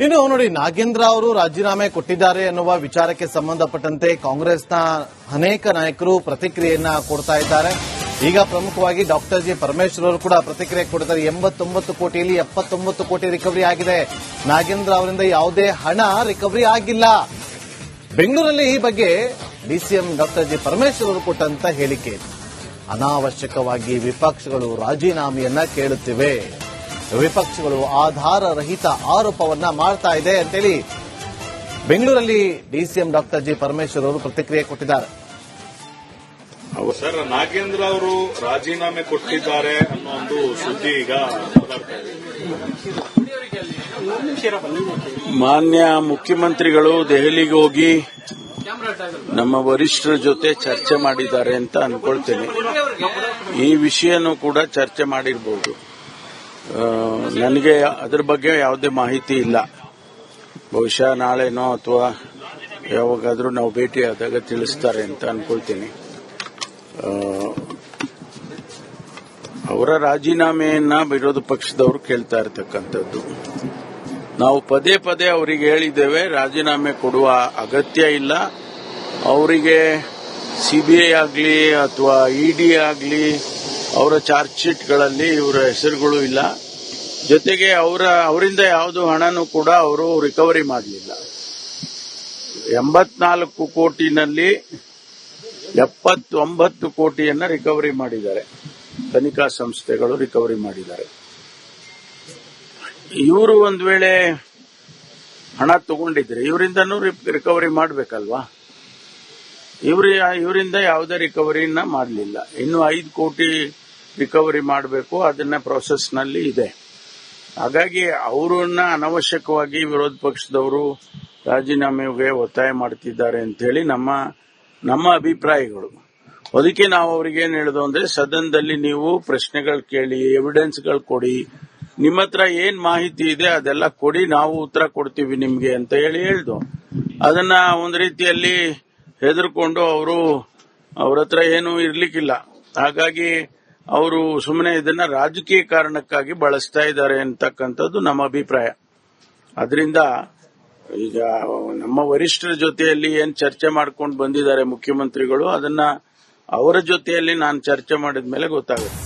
ಇನ್ನು ನೋಡಿ, ನಾಗೇಂದ್ರ ಅವರು ರಾಜೀನಾಮೆ ಕೊಟ್ಟಿದ್ದಾರೆ ಎನ್ನುವ ವಿಚಾರಕ್ಕೆ ಸಂಬಂಧಪಟ್ಟಂತೆ ಕಾಂಗ್ರೆಸ್ನ ಅನೇಕ ನಾಯಕರು ಪ್ರತಿಕ್ರಿಯೆಯನ್ನ ಕೊಡ್ತಾ ಇದ್ದಾರೆ. ಈಗ ಪ್ರಮುಖವಾಗಿ ಡಾಕ್ಟರ್ ಜಿ ಪರಮೇಶ್ವರ್ ಅವರು ಕೂಡ ಪ್ರತಿಕ್ರಿಯೆ ಕೊಡ್ತಾರೆ. 89 ಕೋಟಿಯಲ್ಲಿ 79 ಕೋಟಿ ರಿಕವರಿ ಆಗಿದೆ. ನಾಗೇಂದ್ರ ಅವರಿಂದ ಯಾವುದೇ ಹಣ ರಿಕವರಿ ಆಗಿಲ್ಲ. ಬೆಂಗಳೂರಲ್ಲಿ ಈ ಬಗ್ಗೆ ಡಿಸಿಎಂ ಡಾಕ್ಟರ್ ಜಿ ಪರಮೇಶ್ವರ್ ಅವರು ಕೊಟ್ಟಂತ ಹೇಳಿಕೆ, ಅನಾವಶ್ಯಕವಾಗಿ ವಿಪಕ್ಷಗಳು ರಾಜೀನಾಮೆಯನ್ನ ಕೇಳುತ್ತಿವೆ, ವಿಪಕ್ಷಗಳು ಆಧಾರ ರಹಿತ ಆರೋಪವನ್ನ ಮಾಡ್ತಾ ಇದೆ ಅಂತೇಳಿ ಬೆಂಗಳೂರಲ್ಲಿ ಡಿಸಿಎಂ ಡಾಕ್ಟರ್ ಜಿ ಪರಮೇಶ್ವರ್ ಅವರು ಪ್ರತಿಕ್ರಿಯೆ ಕೊಟ್ಟಿದ್ದಾರೆ. ಸರ್, ನಾಗೇಂದ್ರ ಅವರು ರಾಜೀನಾಮೆ ಕೊಟ್ಟಿದ್ದಾರೆ ಅನ್ನೋ ಒಂದು ಸುದ್ದಿ ಈಗ ಮಾನ್ಯ ಮುಖ್ಯಮಂತ್ರಿಗಳು ದೆಹಲಿಗೆ ಹೋಗಿ ನಮ್ಮ ವರಿಷ್ಠರ ಜೊತೆ ಚರ್ಚೆ ಮಾಡಿದ್ದಾರೆ ಅಂತ ಅನ್ಕೊಳ್ತೇನೆ. ಈ ವಿಷಯನೂ ಕೂಡ ಚರ್ಚೆ ಮಾಡಿರಬಹುದು. ನನಗೆ ಅದರ ಬಗ್ಗೆ ಯಾವುದೇ ಮಾಹಿತಿ ಇಲ್ಲ. ಬಹುಶಃ ನಾಳೆನೋ ಅಥವಾ ಯಾವಾಗಾದ್ರೂ ನಾವು ಭೇಟಿಯಾದಾಗ ತಿಳಿಸ್ತಾರೆ ಅಂತ ಅನ್ಕೊಳ್ತೀನಿ. ಅವರ ರಾಜೀನಾಮೆಯನ್ನ ವಿರೋಧ ಪಕ್ಷದವರು ಕೇಳ್ತಾ ಇರತಕ್ಕಂಥದ್ದು. ನಾವು ಪದೇ ಪದೇ ಅವರಿಗೆ ಹೇಳಿದ್ದೇವೆ, ರಾಜೀನಾಮೆ ಕೊಡುವ ಅಗತ್ಯ ಇಲ್ಲ. ಅವರಿಗೆ ಸಿಬಿಐ ಆಗಲಿ ಅಥವಾ ಇಡಿ ಆಗಲಿ ಅವರ ಚಾರ್ಜ್ ಶೀಟ್ಗಳಲ್ಲಿ ಇವರ ಹೆಸರುಗಳು ಇಲ್ಲ. ಜೊತೆಗೆ ಅವರಿಂದ ಯಾವುದು ಹಣನೂ ಕೂಡ ಅವರು ರಿಕವರಿ ಮಾಡಲಿಲ್ಲ. 84 ಕೋಟಿನಲ್ಲಿ 79 ಕೋಟಿಯನ್ನ ರಿಕವರಿ ಮಾಡಿದ್ದಾರೆ. ತನಿಖಾ ಸಂಸ್ಥೆಗಳು ರಿಕವರಿ ಮಾಡಿದ್ದಾರೆ. ಇವರು ಒಂದು ವೇಳೆ ಹಣ ತಗೊಂಡಿದ್ರೆ ಇವರಿಂದನೂ ರಿಕವರಿ ಮಾಡಬೇಕಲ್ವಾ? ಇವರಿಂದ ಯಾವುದೇ ರಿಕವರಿನ ಮಾಡಲಿಲ್ಲ. ಇನ್ನು 5 ಕೋಟಿ ರಿಕವರಿ ಮಾಡಬೇಕು, ಅದನ್ನ ಪ್ರೊಸೆಸ್ನಲ್ಲಿ ಇದೆ. ಹಾಗಾಗಿ ಅವರನ್ನ ಅನವಶ್ಯಕವಾಗಿ ವಿರೋಧ ಪಕ್ಷದವರು ರಾಜೀನಾಮೆಗೆ ಒತ್ತಾಯ ಮಾಡ್ತಿದ್ದಾರೆ ಅಂತ ಹೇಳಿ ನಮ್ಮ ಅಭಿಪ್ರಾಯಗಳು. ಅದಕ್ಕೆ ನಾವು ಅವ್ರಿಗೆ ಏನ್ ಹೇಳೋದು ಅಂದ್ರೆ, ಸದನದಲ್ಲಿ ನೀವು ಪ್ರಶ್ನೆಗಳು ಕೇಳಿ, ಎವಿಡೆನ್ಸ್ಗಳು ಕೊಡಿ, ನಿಮ್ಮ ಹತ್ರ ಏನ್ ಮಾಹಿತಿ ಇದೆ ಅದೆಲ್ಲ ಕೊಡಿ, ನಾವು ಉತ್ತರ ಕೊಡ್ತೀವಿ ನಿಮ್ಗೆ ಅಂತ ಹೇಳ್ದು. ಅದನ್ನ ಒಂದು ರೀತಿಯಲ್ಲಿ ಹೆದರ್ಕೊಂಡು ಅವ್ರ ಹತ್ರ ಏನೂ ಇರ್ಲಿಕ್ಕಿಲ್ಲ. ಹಾಗಾಗಿ ಅವರು ಸುಮ್ಮನೆ ಇದನ್ನ ರಾಜಕೀಯ ಕಾರಣಕ್ಕಾಗಿ ಬಳಸ್ತಾ ಇದ್ದಾರೆ ಅಂತಕ್ಕಂಥದ್ದು ನಮ್ಮ ಅಭಿಪ್ರಾಯ. ಅದರಿಂದ ಈಗ ನಮ್ಮ ವರಿಷ್ಠರ ಜೊತೆಯಲ್ಲಿ ಏನ್ ಚರ್ಚೆ ಮಾಡ್ಕೊಂಡು ಬಂದಿದ್ದಾರೆ ಮುಖ್ಯಮಂತ್ರಿಗಳು, ಅದನ್ನ ಅವರ ಜೊತೆಯಲ್ಲಿ ನಾನು ಚರ್ಚೆ ಮಾಡಿದ ಮೇಲೆ ಗೊತ್ತಾಗುತ್ತೆ.